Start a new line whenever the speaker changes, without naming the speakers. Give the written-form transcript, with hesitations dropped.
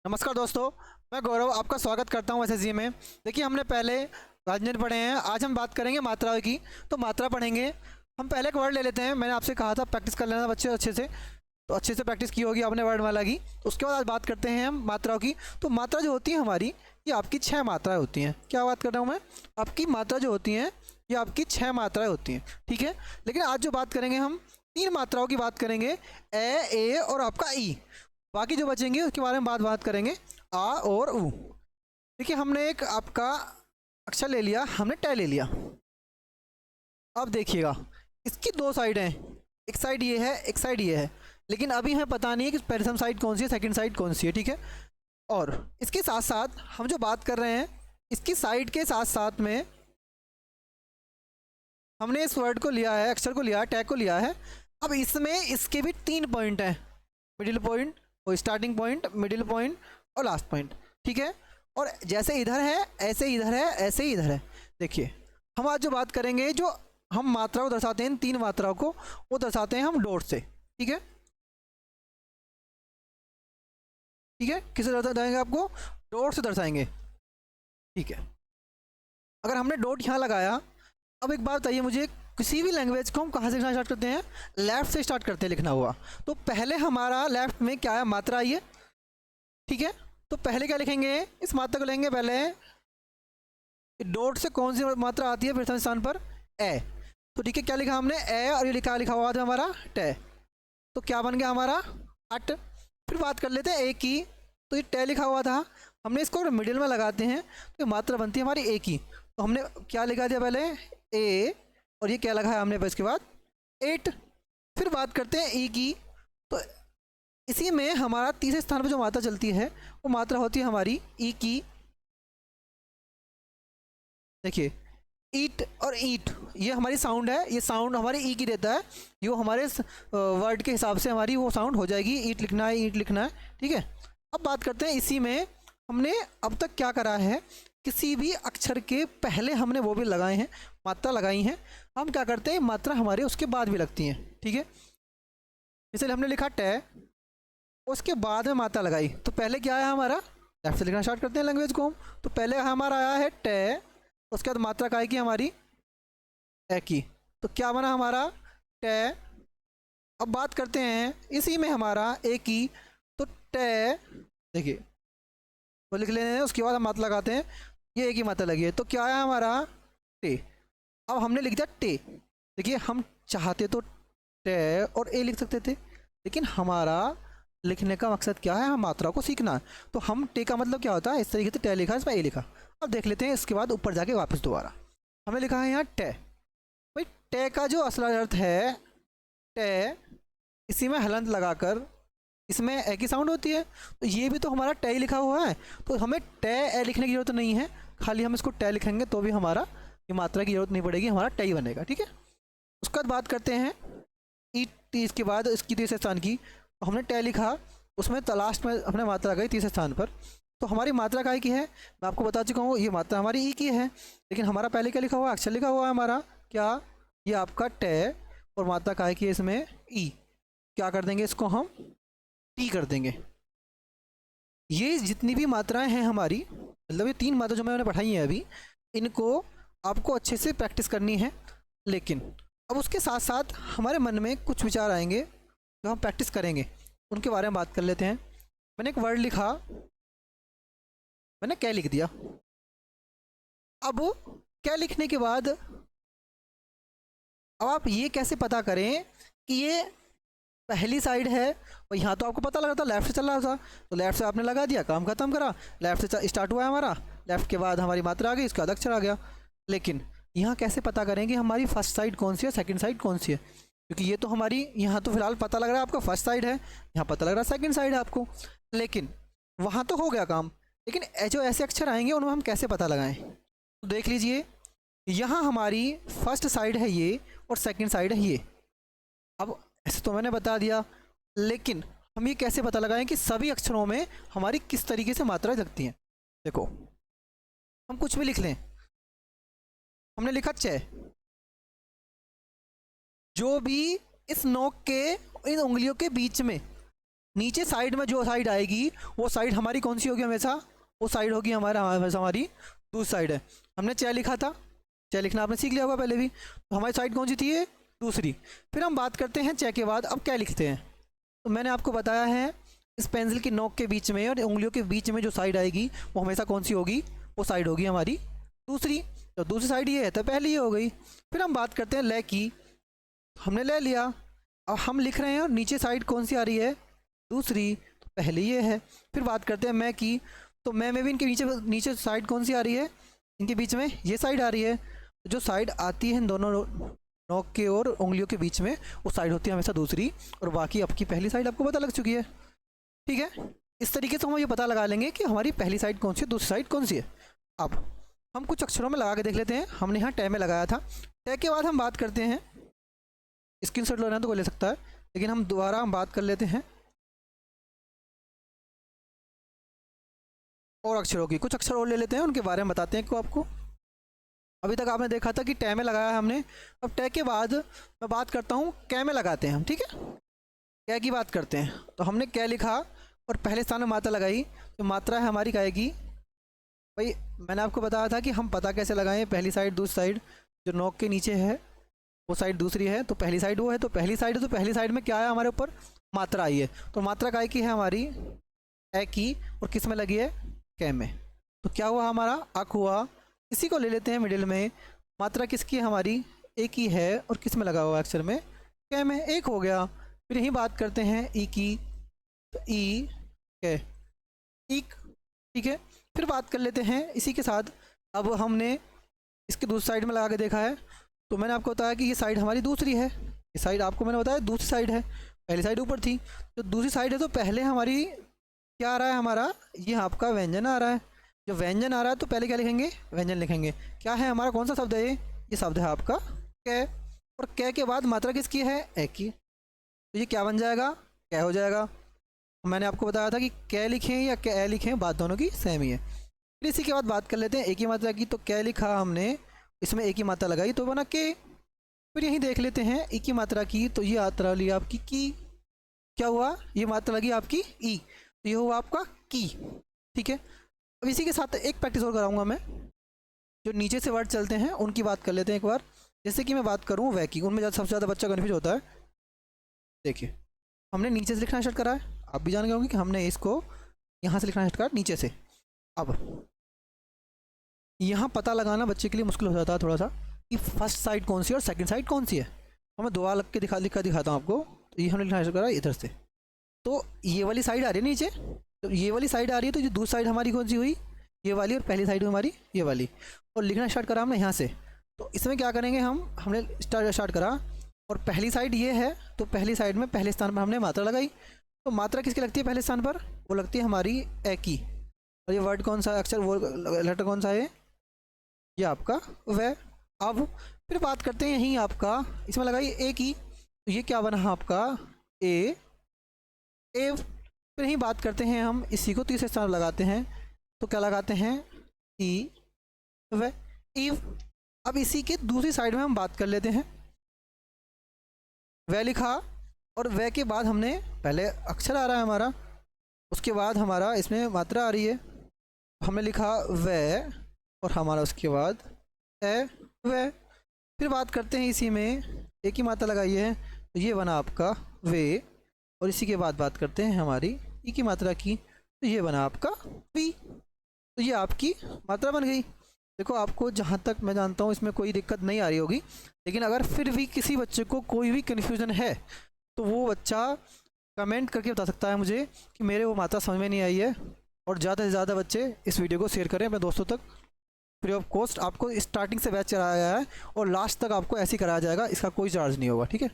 नमस्कार दोस्तों। मैं गौरव आपका स्वागत करता हूं एसएसजी में। देखिए, हमने पहले व्यंजन पढ़े हैं, आज हम बात करेंगे मात्राओं की। तो मात्रा पढ़ेंगे। हम पहले एक वर्ड ले लेते हैं। मैंने आपसे कहा था प्रैक्टिस कर लेना बच्चे अच्छे से, तो अच्छे से प्रैक्टिस की होगी आपने वर्ड वाला की। तो उसके बाद आज बात करते हैं हम मात्राओं की। तो मात्रा जो होती है हमारी, ये आपकी 6 मात्राएँ होती हैं। क्या बात कर रहा हूँ मैं? आपकी मात्रा जो होती हैं ये आपकी 6 मात्राएँ होती हैं, ठीक है। लेकिन आज जो बात करेंगे हम 3 मात्राओं की बात करेंगे, ए और आपका ई। बाकी जो बचेंगे उसके बारे में बात करेंगे, आ और ऊ। देखिए, हमने एक आपका अक्षर ले लिया, हमने टे ले लिया। अब देखिएगा, इसकी 2 साइड हैं, एक साइड ये है, एक साइड ये है। लेकिन अभी हमें पता नहीं है कि पहली साइड कौन सी है, सेकंड साइड कौन सी है, ठीक है। और इसके साथ साथ हम जो बात कर रहे हैं, इसकी साइड के साथ साथ में हमने इस वर्ड को लिया है, अक्षर को लिया है, टैग को लिया है। अब इसमें इसके भी 3 पॉइंट हैं, मिडिल पॉइंट और स्टार्टिंग पॉइंट, मिडिल पॉइंट और लास्ट पॉइंट, ठीक है। और जैसे इधर है ऐसे इधर है, ऐसे ही इधर है। देखिए, हम आज जो बात करेंगे, जो हम मात्राओं को दर्शाते हैं, 3 मात्राओं को, वो दर्शाते हैं हम डॉट से, ठीक है। ठीक है, किसे दर्शाएंगे? आपको डॉट से दर्शाएंगे, ठीक है। अगर हमने डॉट यहाँ लगाया, अब एक बात बताइए मुझे, किसी भी लैंग्वेज को हम कहाँ से लिखना स्टार्ट करते हैं? लेफ्ट से स्टार्ट करते हैं लिखना हुआ। तो पहले हमारा लेफ्ट में क्या है? मात्रा आई है, ठीक है। तो पहले क्या लिखेंगे? इस मात्रा को लेंगे पहले, डॉट से कौन सी मात्रा आती है प्रथम स्थान पर? ए। तो ठीक है, क्या लिखा हमने? ए, और ये लिखा हुआ था हमारा टे। तो क्या बन गया हमारा? अट। फिर बात कर लेते हैं ए की। तो ये टे लिखा हुआ था, हमने इसको मिडिल में लगाते हैं तो मात्रा बनती है हमारी ए की। तो हमने क्या लिखा दिया पहले? ए, और ये क्या लगाया हमने इसके बाद? 8। फिर बात करते हैं ई की। तो इसी में हमारा तीसरे स्थान पर जो मात्रा चलती है वो मात्रा होती है हमारी ई की। देखिए, ईट और ईट, ये हमारी साउंड है, ये साउंड हमारी ई की देता है। ये हमारे वर्ड के हिसाब से हमारी वो साउंड हो जाएगी, ईट लिखना है, ईट लिखना है, ठीक है। अब बात करते हैं, इसी में हमने अब तक क्या करा है, किसी भी अक्षर के पहले हमने वो भी लगाए हैं, मात्रा लगाई हैं। हम क्या करते हैं, मात्रा हमारे उसके बाद भी लगती हैं, ठीक है। इसलिए हमने लिखा टे, उसके बाद में मात्रा लगाई। तो पहले क्या आया हमारा? लेफ्ट से लिखना स्टार्ट करते हैं लैंग्वेज को हम। तो पहले हमारा आया है टे, उसके बाद मात्रा काय की हमारी? ए की। तो क्या बना हमारा? टे। अब बात करते हैं इसी में हमारा ए की। तो टे, देखिए वो लिख लेते हैं, उसके बाद हम मात्रा लगाते हैं। ये ए की मात्रा लगी है, तो क्या आया हमारा? टे। अब हमने लिख दिया टे। देखिए, हम चाहते तो टे और ए लिख सकते थे, लेकिन हमारा लिखने का मकसद क्या है? हम मात्रा को सीखना है। तो हम टे का मतलब क्या होता है? इस तरीके से टे लिखा, इस पर ए लिखा। अब देख लेते हैं इसके बाद ऊपर जाके वापस दोबारा हमने लिखा है यहाँ टे। भाई, टे का जो असल अर्थ है टे, इसी में हलंत लगाकर इसमें ए की साउंड होती है। तो ये भी तो हमारा टे ही लिखा हुआ है, तो हमें टे ए लिखने की जरूरत नहीं है। खाली हम इसको टे लिखेंगे तो भी हमारा ये मात्रा की जरूरत नहीं पड़ेगी, हमारा टे ही बनेगा, ठीक है। उसके बाद बात करते हैं ई टी, इसके बाद इसकी तीसरे स्थान की। तो हमने टे लिखा, उसमें लास्ट में हमने मात्रा गई तीसरे स्थान पर। तो हमारी मात्रा काय की है? मैं आपको बता चुका हूँ, ये मात्रा हमारी ई की है। लेकिन हमारा पहले क्या लिखा हुआ है? अक्षर लिखा हुआ है हमारा क्या? ये आपका टे, और मात्रा काय की है इसमें? ई। क्या कर देंगे इसको हम? टी कर देंगे। ये जितनी भी मात्राएं हैं हमारी, मतलब ये 3 मात्रा जो मैंने पढ़ाई हैं अभी, इनको आपको अच्छे से प्रैक्टिस करनी है। लेकिन अब उसके साथ साथ हमारे मन में कुछ विचार आएंगे जो हम प्रैक्टिस करेंगे, उनके बारे में बात कर लेते हैं। मैंने एक वर्ड लिखा, मैंने क्या लिख दिया। अब क्या लिखने के बाद अब आप ये कैसे पता करें कि ये पहली साइड है? और यहाँ तो आपको पता लगा था लेफ्ट से चल रहा था, तो लेफ्ट से आपने लगा दिया, काम खत्म करा। लेफ्ट से स्टार्ट हुआ है हमारा, लेफ्ट के बाद हमारी मात्रा आ गई, इसके बाद अक्षर आ गया। लेकिन यहाँ कैसे पता करेंगे हमारी फर्स्ट साइड कौन सी है, सेकंड साइड कौन सी है? क्योंकि ये तो हमारी यहाँ तो फिलहाल पता लग रहा है आपका फर्स्ट साइड है, यहाँ पता लग रहा है सेकंड साइड है आपको। लेकिन वहाँ तो हो गया काम, लेकिन जो ऐसे अक्षर आएंगे उनमें हम कैसे पता लगाएं? तो देख लीजिए, यहाँ हमारी फर्स्ट साइड है ये, और सेकंड साइड है ये। अब ऐसे तो मैंने बता दिया, लेकिन हम ये कैसे पता लगाएं कि सभी अक्षरों में हमारी किस तरीके से मात्राएं लगती हैं? देखो, हम कुछ भी लिख लें। हमने लिखा चे, जो भी इस नोक के इन उंगलियों के बीच में नीचे साइड में जो साइड आएगी वो साइड हमारी कौन सी होगी हमेशा, वो साइड होगी हमेशा हमारी दूसरी साइड है। हमने चय लिखा था, चय लिखना आपने सीख लिया होगा पहले भी, तो हमारी साइड कौन सी थी ये दूसरी। फिर हम बात करते हैं चय के बाद अब क्या लिखते हैं। तो मैंने आपको बताया है इस पेंसिल की नोक के बीच में और उंगलियों के बीच में जो साइड आएगी वो हमेशा कौन सी होगी, वो साइड होगी हमारी दूसरी। तो दूसरी साइड ये है तो पहली ये हो गई। फिर हम बात करते हैं ले की, हमने ले लिया, अब हम लिख रहे हैं और नीचे साइड कौन सी आ रही है दूसरी, तो पहली ये है। फिर बात करते हैं मैं की, तो मैं में भी इनके नीचे नीचे साइड कौन सी आ रही है, इनके बीच में ये साइड आ रही है। जो साइड आती है इन दोनों नोक के और उंगलियों के बीच में वो साइड होती है हमेशा दूसरी, और बाकी आपकी पहली साइड आपको पता लग चुकी है। ठीक है, इस तरीके से हम ये पता लगा लेंगे कि हमारी पहली साइड कौन सी है, दूसरी साइड कौन सी है। अब हम कुछ अक्षरों में लगा के देख लेते हैं। हमने यहाँ टै में लगाया था, टै के बाद हम बात करते हैं, स्क्रीनशॉट लेना तो कोई ले सकता है, लेकिन हम दोबारा हम बात कर लेते हैं और अक्षरों की, कुछ अक्षर और ले लेते हैं, उनके बारे में बताते हैं आपको। अभी तक आपने देखा था कि टै में लगाया है हमने, अब टै के बाद मैं बात करता हूँ कै में लगाते हैं हम। ठीक है, कै की बात करते हैं, तो हमने कै लिखा और पहले स्थान में मात्रा लगाई, तो मात्रा है हमारी काय की। भाई मैंने आपको बताया था कि हम पता कैसे लगाएं, पहली साइड दूसरी साइड, जो नोक के नीचे है वो साइड दूसरी है, तो पहली साइड वो है, तो पहली साइड है, तो पहली साइड में क्या है हमारे ऊपर मात्रा आई है, तो मात्रा काय की है हमारी ए की, और किस में लगी है कै में। तो क्या हुआ हमारा अक हुआ। इसी को ले लेते हैं मिडिल में, मात्रा किसकी है हमारी ए की है, और किस में लगा हुआ अक्षर में कै में, एक हो गया। फिर यही बात करते हैं ई की, तो ई कै एक। ठीक है, फिर बात कर लेते हैं इसी के साथ, अब हमने इसके दूसरी साइड में लगा के देखा है, तो मैंने आपको बताया कि ये साइड हमारी दूसरी है, ये साइड आपको मैंने बताया दूसरी साइड है, पहली साइड ऊपर थी, तो दूसरी साइड है, तो पहले हमारी क्या आ रहा है हमारा, ये आपका व्यंजन आ रहा है। जो व्यंजन आ रहा है तो पहले क्या लिखेंगे, व्यंजन लिखेंगे। क्या है हमारा कौन सा शब्द है ये शब्द है आपका कै, और कै के बाद मात्रा किसकी है ए की, तो ये क्या बन जाएगा कै हो जाएगा। मैंने आपको बताया था कि कै लिखें या कै लिखें, बात दोनों की सेम ही है। फिर इसी के बाद बात कर लेते हैं एक ही मात्रा की, तो कै लिखा हमने, इसमें एक ही मात्रा लगाई तो बना के। फिर यहीं देख लेते हैं एक ही मात्रा की, तो ये मात्रा ली आपकी की, क्या हुआ ये मात्रा लगी आपकी ई, तो ये हुआ आपका की। ठीक है, अब इसी के साथ एक प्रैक्टिस और कराऊंगा मैं, जो नीचे से वर्ड चलते हैं उनकी बात कर लेते हैं एक बार। जैसे कि मैं बात करूँ वह की, उनमें सबसे ज़्यादा बच्चा कन्फ्यूज होता है। देखिए हमने नीचे से लिखना स्टार्ट करा है, आप भी जान गए होंगे कि हमने इसको यहाँ से लिखना स्टार्ट करा नीचे से। अब यहाँ पता लगाना बच्चे के लिए मुश्किल हो जाता है थोड़ा सा कि फर्स्ट साइड कौन सी है और सेकंड साइड कौन सी है। तो मैं दोबारा लग के दिखाता हूँ आपको। तो ये हमने लिखना स्टार्ट करा इधर से, तो ये वाली साइड आ रही है नीचे, तो ये वाली साइड आ रही है, तो जो दूसरी साइड हमारी कौन सी हुई ये वाली, और पहली साइड हमारी ये वाली, और लिखना स्टार्ट करा हमने यहाँ से। तो इसमें क्या करेंगे हमने स्टार्ट करा और पहली साइड ये है, तो पहली साइड में पहले स्थान पर हमने मात्रा लगाई। तो मात्रा किसकी लगती है पहले स्थान पर, वो लगती है हमारी ए की, और ये वर्ड कौन सा अक्षर, वो लेटर कौन सा है ये आपका वह। अब फिर बात करते हैं यहीं आपका, इसमें लगाई ए की, तो ये क्या बना आपका ए। फिर यहीं बात करते हैं हम इसी को तीसरे स्थान पर लगाते हैं, तो क्या लगाते हैं ई व ईव। अब इसी के दूसरी साइड में हम बात कर लेते हैं, वह लिखा और वह के बाद हमने पहले अक्षर आ रहा है हमारा, उसके बाद हमारा इसमें मात्रा आ रही है, हमने लिखा वह और हमारा उसके बाद ए वह। फिर बात करते हैं इसी में एक ही मात्रा लगाई है, तो ये बना आपका वे, और इसी के बाद बात करते हैं हमारी ई की मात्रा की, तो ये बना आपका वी। तो ये आपकी मात्रा बन गई। देखो आपको जहाँ तक मैं जानता हूँ इसमें कोई दिक्कत नहीं आ रही होगी, लेकिन अगर फिर भी किसी बच्चे को कोई भी कन्फ्यूज़न है तो वो बच्चा कमेंट करके बता सकता है मुझे कि मेरे वो मात्रा समझ में नहीं आई है। और ज़्यादा से ज़्यादा बच्चे इस वीडियो को शेयर करें अपने दोस्तों तक। फ्री ऑफ कॉस्ट आपको स्टार्टिंग से बैच कराया गया है और लास्ट तक आपको ऐसे ही कराया जाएगा, इसका कोई चार्ज नहीं होगा। ठीक है।